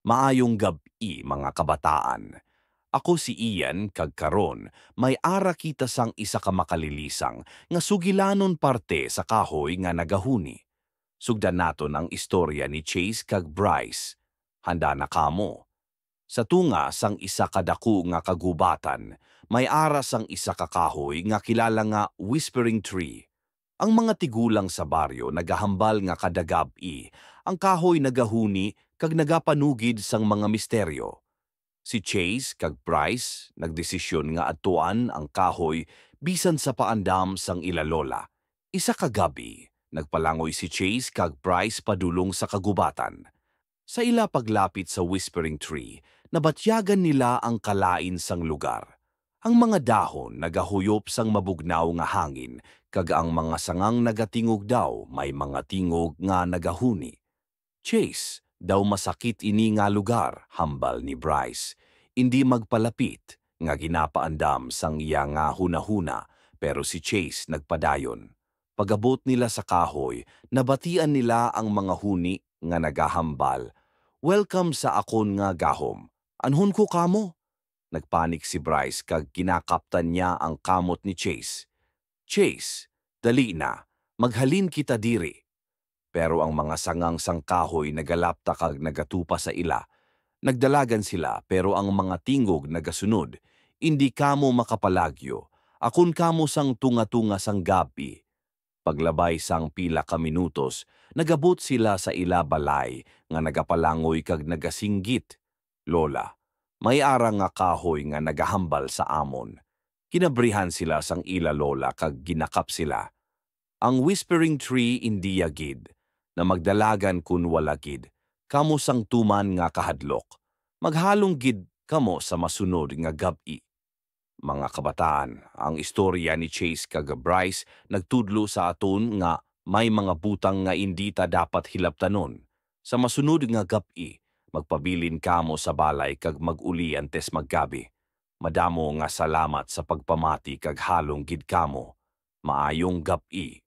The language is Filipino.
Maayong gabi mga kabataan. Ako si Ian kag karon may ara kita sang isa ka makalilisang nga sugilanon parte sa kahoy nga nagahuni. Sugdan naton ang istorya ni Chase kag Bryce. Handa na kamo. Sa tunga sang isa ka dako nga kagubatan, may ara sang isa ka kahoy nga kilala nga Whispering Tree. Ang mga tigulang sa baryo nagahambal nga kada gabi, ang kahoy nagahuni kag nagapanugid sang mga misteryo. Si Chase kag Bryce nagdesisyon nga atuan ang kahoy bisan sa paandam sang ilalola. Isa ka gabi, nagpalangoy si Chase kag Bryce padulong sa kagubatan. Sa ila paglapit sa Whispering Tree, nabatyagan nila ang kalain sang lugar. Ang mga dahon nagahuyop sang mabugnaw nga hangin, kag ang mga sangang nagatingog daw may mga tingog nga nagahuni. Chase, daw masakit ini nga lugar, hambal ni Bryce. Hindi magpalapit, nga ginapaandam sang iya nga hunahuna, pero si Chase nagpadayon. Pagabot nila sa kahoy, nabatian nila ang mga huni nga nagahambal. Welcome sa akon nga gahom. Anhon ko kamo? Nagpanik si Bryce kag kinakaptan niya ang kamot ni Chase. Chase, dali na, maghalin kita diri. Pero ang mga sangang sangkahoy nagalapta kag nagatupa sa ila. Nagdalagan sila pero ang mga tingog nagasunod. Hindi kamo makapalagyo. Akon kamo sang tunga-tunga sang gabi. Paglabay sang pila ka minutos, nagabot sila sa ila balay nga nagapalangoy kag nagasinggit. Lola, may ara nga kahoy nga nagahambal sa amon. Kinabrihan sila sang ila lola kag ginakap sila. Ang Whispering Tree indi yagid, na magdalagan kun wala gid, kamo sang tuman nga kahadlok. Maghalong gid kamo sa masunod nga gabi. Mga kabataan, ang istorya ni Chase kag Bryce nagtudlo sa aton nga may mga butang nga indi ta dapat hilabtanon. Sa masunod nga gabi, magpabilin kamo sa balay kag mag-uli antes maggabi. Madamo nga salamat sa pagpamati kag halong gid kamo. Maayong gabi.